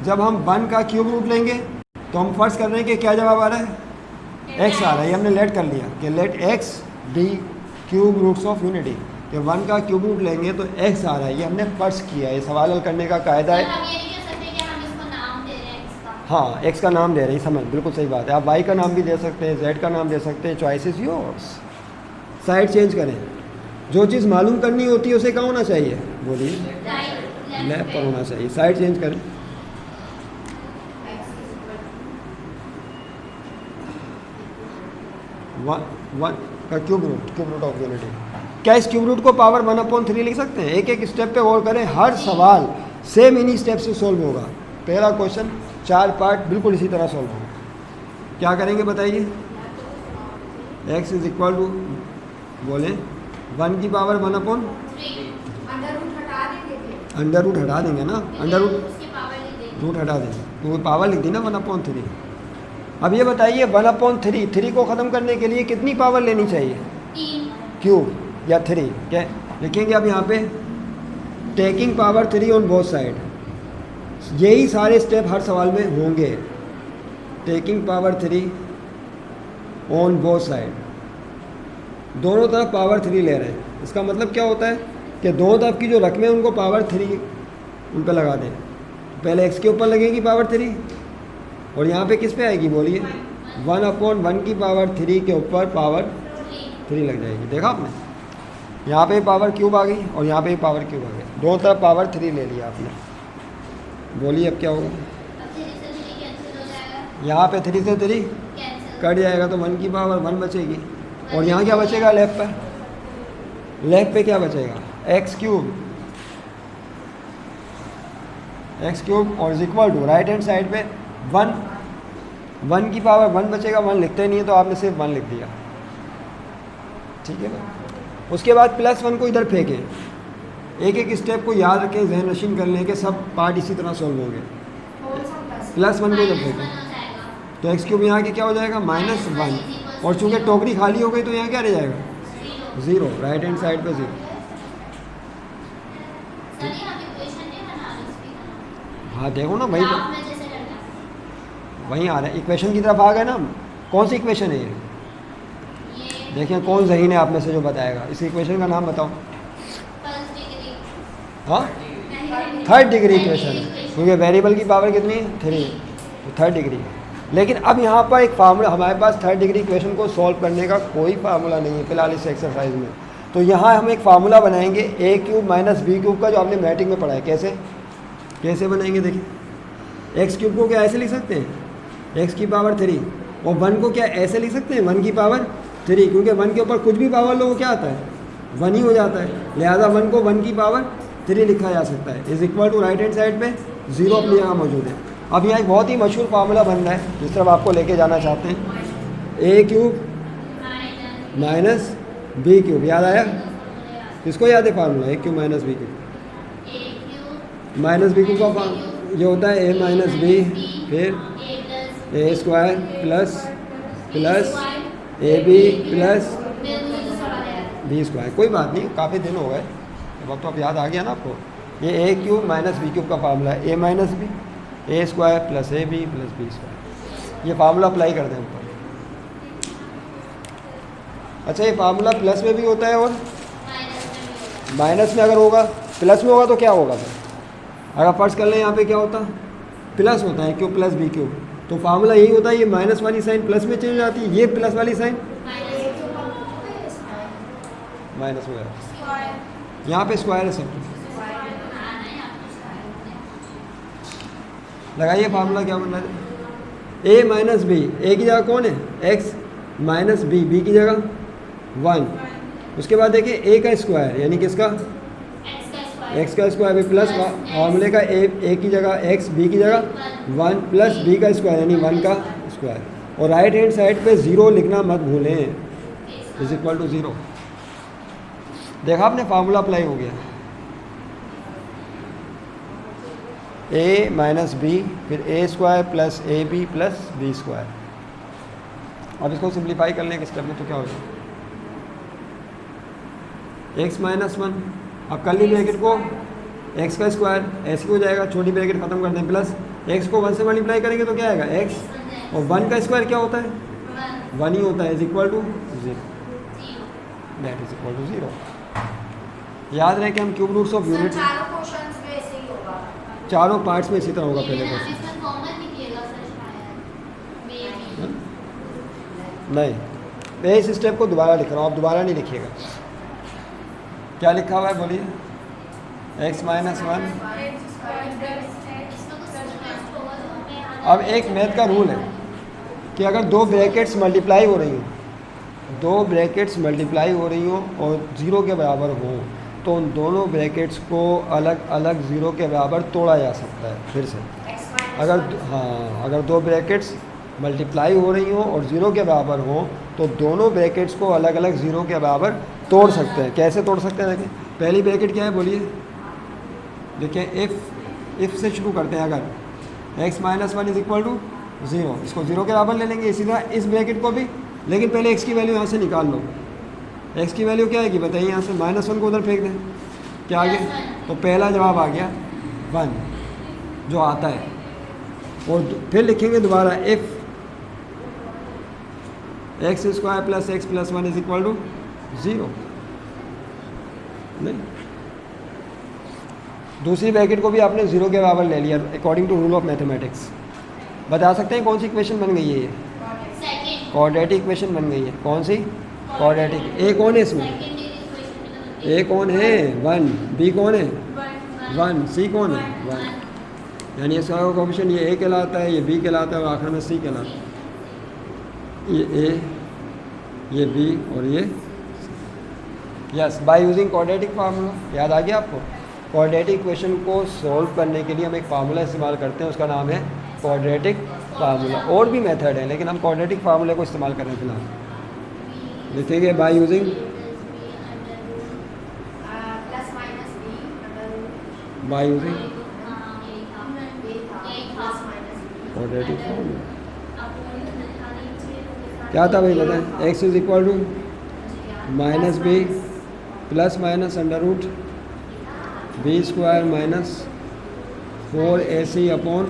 जब हम 1 का क्यूब रूट लेंगे तो हम फर्ज कर रहे हैं कि क्या जवाब आ रहा है, x आ रहा है। ये हमने लेट कर लिया कि let x be cube roots of unity, कि 1 का क्यूब रूट लेंगे तो x आ रहा है। ये हमने फर्ज किया, ये सवाल हल करने का कायदा है। हम ये नहीं कह सकते कि हम इसको नाम दे रहे हैं x का। हाँ, x का नाम दे रहे हैं, समझ, बिल्कुल सही बात है। आप y का नाम भी दे सकते हैं, z का नाम दे सकते हैं, choice is yours. Side change करें। जो चीज़ मालूम करनी होती है उसे कहाँ होना चाहिए, बोलिए, लेफ्ट पर होना चाहिए। साइड चेंज करें। वन का क्यूब रूट ऑफ यूनिटी। क्या इस क्यूब रूट को पावर 1/3 लिख सकते हैं? एक एक स्टेप पे गौर करें, हर सवाल सेम इन्हीं स्टेप से सोल्व होगा। पहला क्वेश्चन 4 पार्ट बिल्कुल इसी तरह सोल्व होगा। क्या करेंगे बताइए? x इज इक्वल टू, बोले 1 की पावर 1/3, अंडर रूट हटा देंगे ना, अंडर रूट हटा देंगे तो वो पावर लिख दी ना 1/3। अब ये बताइए 1/3, 3 को ख़त्म करने के लिए कितनी पावर लेनी चाहिए? क्यूब या 3, क्या लिखेंगे अब यहाँ पे? Taking power 3 on both side. यही सारे स्टेप हर सवाल में होंगे। Taking power 3 on both side, दोनों तरफ पावर 3 ले रहे हैं। इसका मतलब क्या होता है कि दोनों तरफ की जो रकमें हैं उनको पावर 3 उन पर लगा दें। पहले x के ऊपर लगेगी पावर 3 और यहाँ पे किस पे आएगी, बोलिए? 1/1 की पावर 3 के ऊपर पावर 3 लग जाएगी। देखा आपने, यहाँ पे पावर क्यूब आ गई और यहाँ पे पावर क्यूब आ गई, दोनों तरफ पावर 3 ले लिया आपने। बोलिए अब क्या होगा? यहाँ पे 3 से 3 कट जाएगा तो 1 की पावर 1 बचेगी और यहाँ क्या बचेगा? लेफ्ट पर, लेफ्ट पे क्या बचेगा? एक्स क्यूब और is equal to right hand side पे 1 की पावर 1 बचेगा। 1 लिखते नहीं है तो आपने सिर्फ 1 लिख दिया, ठीक है ना। उसके बाद +1 को इधर फेंकें। एक एक स्टेप को याद रखें, जहन नशीन कर लें कि सब पार्ट इसी तरह सॉल्व होंगे। +1 को इधर फेंकें तो एक्स क्यूब यहाँ के क्या हो जाएगा? -1 और चूँकि टोकरी खाली हो गई तो यहाँ क्या रह जाएगा? 0, राइट हैंड साइड पे 0। हाँ देखो ना, वही वहीं आ रहा है, इक्वेशन की तरफ आ गए ना हम। कौन सी इक्वेशन है ये? देखिए कौन ज़हीन है आप में से जो बताएगा। इस इक्वेशन का नाम बताओ। हाँ, 3rd डिग्री इक्वेशन है, क्योंकि वेरिएबल की पावर कितनी है? 3, तो 3rd डिग्री। लेकिन अब यहाँ पर एक फार्मूला, हमारे पास 3rd डिग्री इक्वेशन को सॉल्व करने का कोई फार्मूला नहीं है फिलहाल इस एक्सरसाइज में। तो यहाँ हम एक फार्मूला बनाएंगे a³ - b³ का, जो आपने मैट्रिक में पढ़ा है। कैसे बनाएंगे? देखिए, x³ को क्या ऐसे लिख सकते हैं, x की पावर 3, और 1 को क्या ऐसे लिख सकते हैं, 1 की पावर 3, क्योंकि 1 के ऊपर कुछ भी पावर लो क्या आता है? 1 ही हो जाता है। लिहाजा 1 को 1 की पावर 3 लिखा जा सकता है। Is equal to right hand side पे 0 अपनी जगह मौजूद है। अब यहाँ एक बहुत ही मशहूर फार्मूला बन रहा है जिस तरफ आपको लेके जाना चाहते हैं, a³ - b³। याद आया? किसको याद है फार्मूला a³ - b³? -b³ का ये होता है a - b फिर a² plus ab plus b²। कोई बात नहीं, काफ़ी दिन हो गए, वक्त तो अब याद आ गया ना आपको। ये a³ - b³ का फार्मूला है, a - b a² plus ab plus b²। ये फार्मूला अप्लाई कर दें ऊपर। अच्छा, ये फार्मूला प्लस में भी होता है और माइनस में। अगर होगा प्लस में होगा तो क्या होगा फिर? अगर फर्ज कर लें यहाँ पे क्या होता, प्लस होता है क्यूब प्लस b³, तो फार्मूला यही होता है। ये माइनस वाली साइन प्लस में चेंज हो जाती है, ये प्लस वाली साइन माइनस में जाती है। यहाँ पे स्क्वायर है सब। लगाइए फार्मूला क्या बन रहा है? a - b, a की जगह कौन है? x - b की जगह 1। उसके बाद देखिए a का स्क्वायर यानी किसका? x का स्क्वायर भी प्लस फार्मूले का a की जगह x, b की जगह 1 प्लस b का स्क्वायर यानी 1 का स्क्वायर। और राइट हैंड साइड पे 0 लिखना मत भूलें, इज इक्वल टू 0। देखा आपने, फार्मूला अप्लाई हो गया। a - b फिर a² plus ab plus b²। अब इसको सिंप्लीफाई करने के स्टेप में तो क्या हो जाएगा? x - 1। अब कर्ली ब्रैकेट को एक्स का स्क्वायर ऐसे हो जाएगा, छोटी ब्रैकेट खत्म कर दें, प्लस एक्स को 1 से मल्टीप्लाई करेंगे तो क्या आएगा एक्स, और 1 का स्क्वायर क्या होता है 1 ही होता है, is equal to 0, that is equal to 0। याद रहे कि हम क्यूब रूट्स ऑफ यूनिट चारों क्वेश्चंस में ऐसे ही होगा। चारों पार्ट्स में इसी तरह होगा पहले क्वेश्चन। इसमें कॉमन लिखिएगा सर शायद मे बी। नहीं, मैं इस स्टेप को दोबारा लिख रहा हूँ, आप दोबारा नहीं लिखिएगा। क्या लिखा हुआ है बोलिए, x माइनस 1। अब एक मैथ का रूल है कि अगर दो ब्रैकेट्स मल्टीप्लाई हो रही हो, दो ब्रैकेट्स मल्टीप्लाई हो रही हो और 0 के बराबर हो, तो उन दोनों ब्रैकेट्स को अलग अलग 0 के बराबर तोड़ा जा सकता है। फिर से अगर दो ब्रैकेट्स मल्टीप्लाई हो रही हो और 0 के बराबर हो, तो दोनों ब्रैकेट्स को अलग अलग 0 के बराबर तोड़ सकते हैं। कैसे तोड़ सकते हैं, देखिए पहली ब्रैकेट क्या है बोलिए, देखिए इफ़ से शुरू करते हैं। अगर x minus 1 is equal to 0, इसको 0 के बराबर ले लेंगे, इसी तरह इस ब्रैकेट को भी, लेकिन पहले x की वैल्यू यहाँ से निकाल लो। x की वैल्यू क्या आएगी बताइए, यहाँ से -1 को उधर फेंक दें, क्या आ गया, तो पहला जवाब आ गया 1 जो आता है। और फिर लिखेंगे दोबारा if x square plus x plus 1 is equal to 0। नहीं, दूसरी ब्रैकेट को भी आपने 0 के बराबर ले लिया according to rule of mathematics. बता सकते हैं कौन सी इक्वेशन बन गई है, ये सेकंड क्वाड्रेटिक इक्वेशन बन गई है। कौन सी क्वाड्रेटिक, ए कौन है इसमें, ए कौन है 1, बी कौन है 1, सी कौन है 1, यानी इसका कोएफिशिएंट ये ए कहलाता है, ये बी कहलाता है और आखिर में सी कहलाता है। ये ए, ये बी और ये yes, by using quadratic formula. याद आ गया आपको, क्वाड्रेटिक इक्वेशन को सॉल्व करने के लिए हम एक फार्मूला इस्तेमाल करते हैं, उसका नाम है क्वाड्रेटिक फार्मूला। और भी मेथड है लेकिन हम क्वाड्रेटिक फार्मूले को इस्तेमाल कर रहे हैं फिलहाल। लिखेंगे by using plus minus B by using plus minus quadratic formula. क्या था भाई बताएं, x is equal to minus B plus minus under root B square minus 4ac upon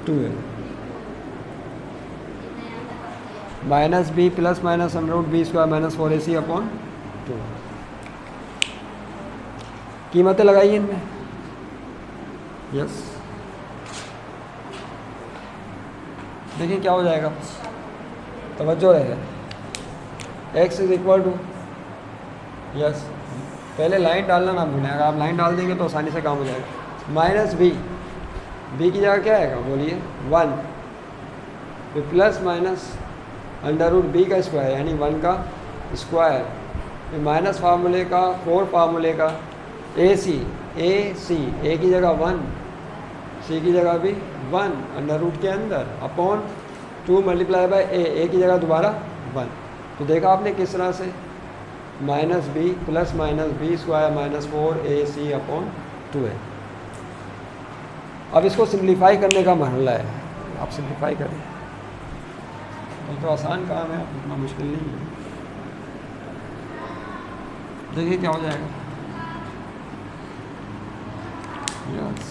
2a, minus B plus minus under root B square minus 4ac upon 2। कीमतें लगाइए इनमें, yes देखिए क्या हो जाएगा, तवज्जो रहे, x is equal to yes, पहले लाइन डालना ना भूलें, अगर आप लाइन डाल देंगे तो आसानी से काम हो जाएगा। माइनस बी, बी की जगह क्या आएगा बोलिए 1, फिर plus minus under root B का स्क्वायर यानी 1 का स्क्वायर, फिर माइनस फार्मूले का 4 फार्मूले का ए सी, ए की जगह 1, सी की जगह भी 1 अंडर रूट के अंदर अपॉन 2 मल्टीप्लाई बाय ए की जगह दोबारा 1। तो देखा आपने किस तरह से minus B plus minus B square minus 4ac upon 2a। अब इसको सिंप्लीफाई करने का मरहला है, आप सिंप्लीफाई करें, ये तो आसान काम है, इतना मुश्किल नहीं है। देखिए क्या हो जाएगा, yes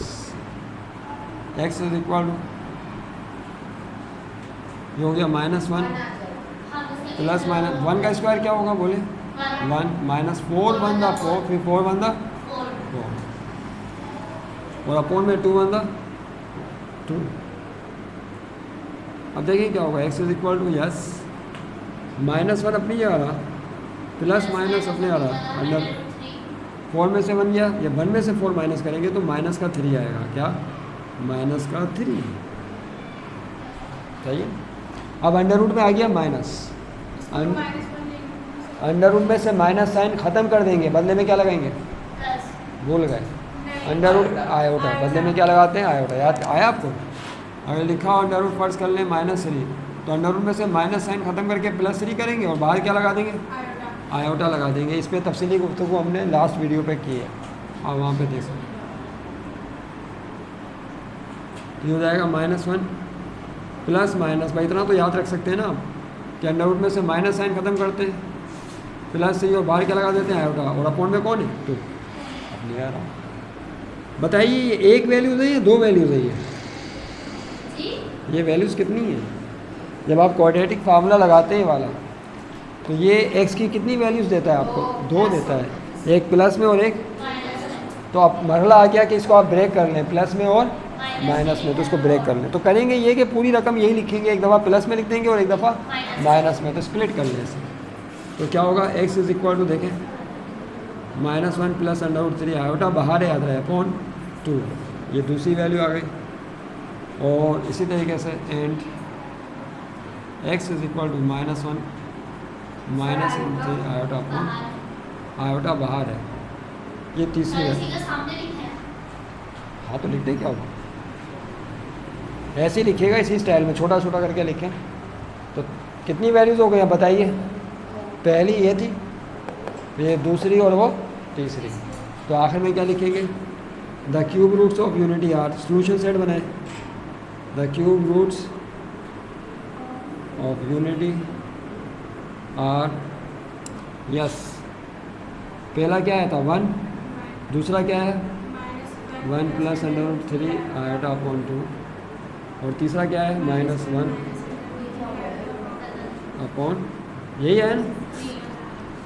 x is equal to ये हो गया -1 प्लस माइनस 1 का स्क्वायर क्या होगा बोले 1 माइनस 4 1 दा 4, फिर 4 1 दा 4 और अपॉन में 2 1 दा 2। अब देखिए क्या होगा, x is equal to yes -1 अपनी जगह रहा, प्लस माइनस अपने आ रहा, अंडर 4 में से 1 गया, या 1 में से 4 माइनस करेंगे तो माइनस का 3 आएगा, क्या माइनस का 3, सही है। अब अंडर रूट में आ गया माइनस, अंडर रूट में से माइनस साइन ख़त्म कर देंगे, बदले में क्या लगाएंगे, भूल गए, अंडर रूट आयोटा, बदले में क्या लगाते हैं आयोटा, याद आया आपको। अगर लिखा हो अंडर रूट फर्स्ट कर लें -3, तो अंडर रूट में से माइनस साइन ख़त्म करके +3 करेंगे और बाहर क्या लगा देंगे, आयोटा लगा देंगे। इस पर तफसीली गुफ्तगू हमने लास्ट वीडियो पे की है, आप वहाँ पे देख सकते। ये हो जाएगा -1 प्लस माइनस, भाई इतना तो याद रख सकते हैं ना आप कि अंडर रूट में से माइनस साइन ख़त्म करते हैं, +3 और बाहर क्या लगा देते हैं आयोटा, और अपॉन में कौन है 2, क्लियर। बताइए ये एक वैल्यूज़ है या दो वैल्यूज़ है ये? जी ये वैल्यूज़ कितनी है? जब आप क्वाड्रेटिक फार्मूला लगाते हैं वाला, तो ये x की कितनी वैल्यूज़ देता है आपको? दो देता है, एक प्लस में और एक। तो आप मरला आ गया कि इसको आप ब्रेक कर लें प्लस में और माइनस में, तो इसको ब्रेक कर लें। तो करेंगे ये कि पूरी रकम यही लिखेंगे, एक दफ़ा प्लस में लिख देंगे और एक दफ़ा माइनस में, तो स्प्लिट कर लें इसे। तो क्या होगा? x इज इक्वल टू देखें -1 प्लस √3 आयोटा बाहर याद रहे अपॉन 2, ये दूसरी वैल्यू आ गई। और इसी तरीके से and x is equal to -1 minus √3 iota upon iota बाहर है, ये तीसरी है। इसी का सामने लिखा है। हाँ तो लिख दे, क्या होगा? ऐसे ही लिखेगा, इसी स्टाइल में छोटा छोटा करके लिखें। तो कितनी वैल्यूज़ हो गई हैं बताइए? पहली ये थी, ये दूसरी और वो तीसरी। तो आखिर में क्या लिखेंगे? The cube roots of unity are, solution set बनाए, the cube roots of unity are, yes, पहला क्या है था 1, दूसरा क्या है 1 प्लस √3 आयोटा अपॉन 2, और तीसरा क्या है -1 अपॉन, यही है ना?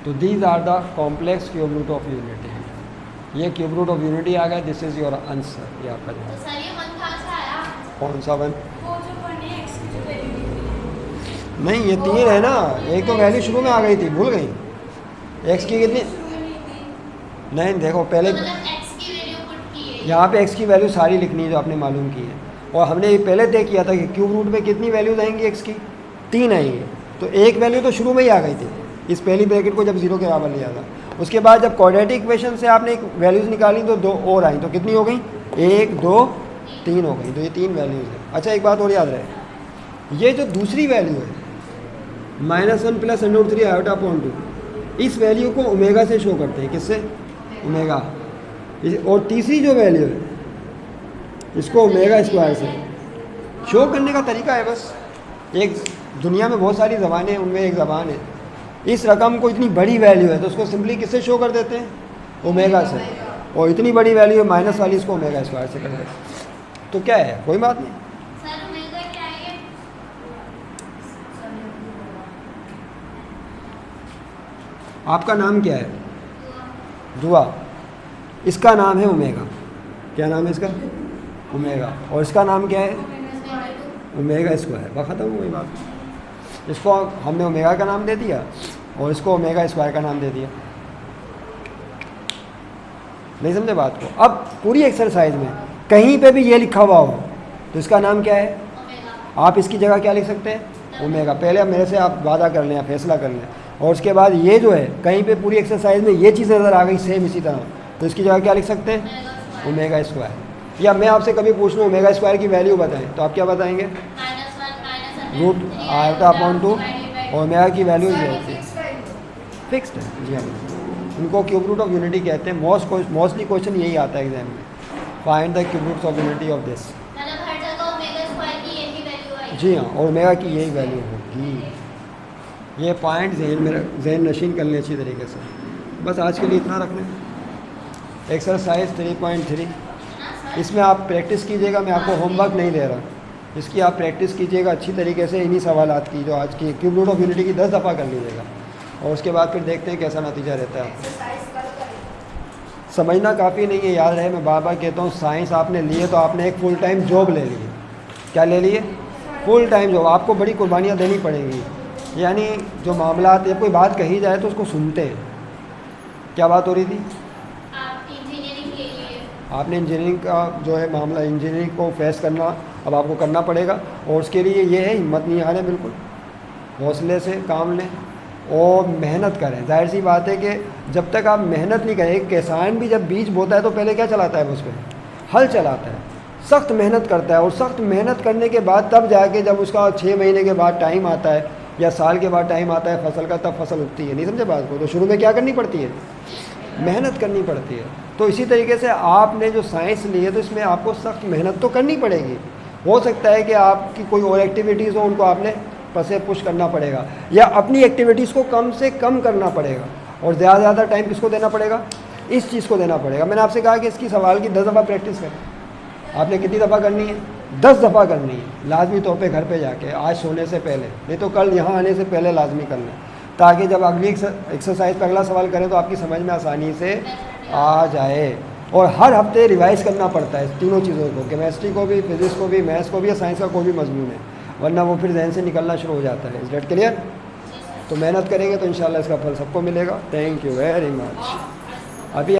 तो these are the complex cube root of unity. ये क्यूब रूट ऑफ यूनिटी आ गया, दिस इज योर आंसर। ये आपका तो जवाब। सर ये 1 कहाँ से आया? कौन सा 1? वो जो पढ़ने x की जो वैल्यू थी, नहीं, ये 3 है ना, एक तो वैल्यू शुरू में आ गई थी, भूल गई? x की कितनी? शुरू में नहीं थी। नहीं देखो, पहले तो मतलब x की वैल्यू पुट की है। यहाँ पे x की वैल्यू सारी लिखनी है जो आपने मालूम की है। और हमने ये पहले तय किया था कि क्यूब रूट में कितनी वैल्यूज आएंगी x की? 3 आएंगी। तो एक वैल्यू तो शुरू में ही आ गई थी, इस पहली ब्रैकेट को जब 0 के बराबर लिया था। उसके बाद जब क्वाड्रेटिक इक्वेशन से आपने एक वैल्यूज़ निकाली तो 2 और आई, तो कितनी हो गई? 1 2 3 हो गई। तो ये 3 वैल्यूज़ है। अच्छा एक बात और याद रहे, ये जो दूसरी वैल्यू है -1 प्लस √3 आयोटा अपॉन 2, इस वैल्यू को ओमेगा से शो करते हैं। किससे? ओमेगा। और तीसरी जो वैल्यू है इसको ओमेगा स्क्वायर से शो करने का तरीका है बस। एक दुनिया में बहुत सारी ज़बानें हैं, उनमें एक ज़बान है, इस रकम को इतनी बड़ी वैल्यू है तो उसको सिंपली किससे शो कर देते हैं? ओमेगा से। और इतनी बड़ी वैल्यू है माइनस वाली, इसको ओमेगा स्क्वायर से कर देते हैं। तो क्या है, कोई बात नहीं। सर ओमेगा क्या है ये? आपका नाम क्या है? दुआ। इसका नाम है ओमेगा। क्या नाम है इसका? ओमेगा। और इसका नाम क्या है? Omega square. बस ख़त्म हो गई बात। इसको हमने ओमेगा का नाम दे दिया और इसको ओमेगा स्क्वायर का नाम दे दिया। नहीं समझे बात को? अब पूरी एक्सरसाइज में कहीं पे भी ये लिखा हुआ हो तो इसका नाम क्या है? ओमेगा। आप इसकी जगह क्या लिख सकते हैं? ओमेगा। पहले अब मेरे से आप वादा कर लें, फैसला कर लें। और उसके बाद ये जो है कहीं पे पूरी एक्सरसाइज में ये चीज़ नज़र आ गई सेम इसी तरह, तो इसकी जगह क्या लिख सकते हैं? Omega square. या मैं आपसे कभी पूछ लूँ ओमेगा स्क्वायर की वैल्यू बताएं तो आप क्या बताएंगे? Root iota upon 2। ओमेगा की वैल्यू ये होती है, फिक्स्ड है। जी हाँ, उनको क्यूब रूट ऑफ यूनिटी कहते हैं। मोस्टली क्वेश्चन यही आता है एग्जाम में, find the cube roots of unity of this. मतलब हर जगह ओमेगा स्क्वायर की यही वैल्यू आएगी। जी हाँ, और ओमेगा की यही वैल्यू होगी। ये पॉइंट जहन नशीन कर लें अच्छी तरीके से। बस आज के लिए इतना रख लें। एक्सरसाइज 3.3 इसमें आप प्रैक्टिस कीजिएगा, मैं आपको होमवर्क नहीं दे रहा, इसकी आप प्रैक्टिस कीजिएगा अच्छी तरीके से। इन्हीं सवालात की जो आज की क्यूब रूट ऑफ यूनिटी की 10 दफ़ा कर लीजिएगा और उसके बाद फिर देखते हैं कैसा नतीजा रहता है। एक्सरसाइज कल करें। समझना काफ़ी नहीं है, याद रहे मैं बार बार कहता हूँ, साइंस आपने लिए तो आपने एक फुल टाइम जॉब ले ली। क्या ले लिए? Full time job. आपको बड़ी कुर्बानियाँ देनी पड़ेंगी। यानी जो मामला या कोई बात कही जाए तो उसको सुनते हैं। क्या बात हो रही थी? आप इंजीनियरिंग के लिए आपने इंजीनियरिंग का जो है मामला, इंजीनियरिंग को फेस करना अब आपको करना पड़ेगा और उसके लिए ये है हिम्मत नहीं हारें, बिल्कुल हौसले से काम लें और मेहनत करें। जाहिर सी बात है कि जब तक आप मेहनत नहीं करें, एक किसान भी जब बीज बोता है तो पहले क्या चलाता है? उस पर हल चलाता है, सख्त मेहनत करता है और सख्त मेहनत करने के बाद तब जाके जब उसका 6 महीने के बाद टाइम आता है या साल के बाद टाइम आता है फसल का, तब फसल उगती है। नहीं समझे बात को? तो शुरू में क्या करनी पड़ती है? मेहनत करनी पड़ती है। तो इसी तरीके से आपने जो साइंस ली है तो इसमें आपको सख्त मेहनत तो करनी पड़ेगी। हो सकता है कि आपकी कोई और एक्टिविटीज़ हो, उनको आपने पसे पुश करना पड़ेगा या अपनी एक्टिविटीज़ को कम से कम करना पड़ेगा और ज़्यादा टाइम किसको देना पड़ेगा? इस चीज़ को देना पड़ेगा। मैंने आपसे कहा कि इसकी सवाल की 10 दफ़ा प्रैक्टिस करें। आपने कितनी दफ़ा करनी है? 10 दफ़ा करनी है, लाजमी तौर पे घर पे जाके, आज सोने से पहले, नहीं तो कल यहाँ आने से पहले लाजमी करना है, ताकि जब अगली एक्सरसाइज पर अगला सवाल करें तो आपकी समझ में आसानी से आ जाए। और हर हफ्ते रिवाइज़ करना पड़ता है तीनों चीज़ों को, केमिस्ट्री को भी, फिजिक्स को भी, मैथ्स को भी, या साइंस का कोई भी मजमून है, वरना वो फिर जहन से निकलना शुरू हो जाता है। Is that clear? तो मेहनत करेंगे तो इंशाल्लाह इसका फल सबको मिलेगा। Thank you very much.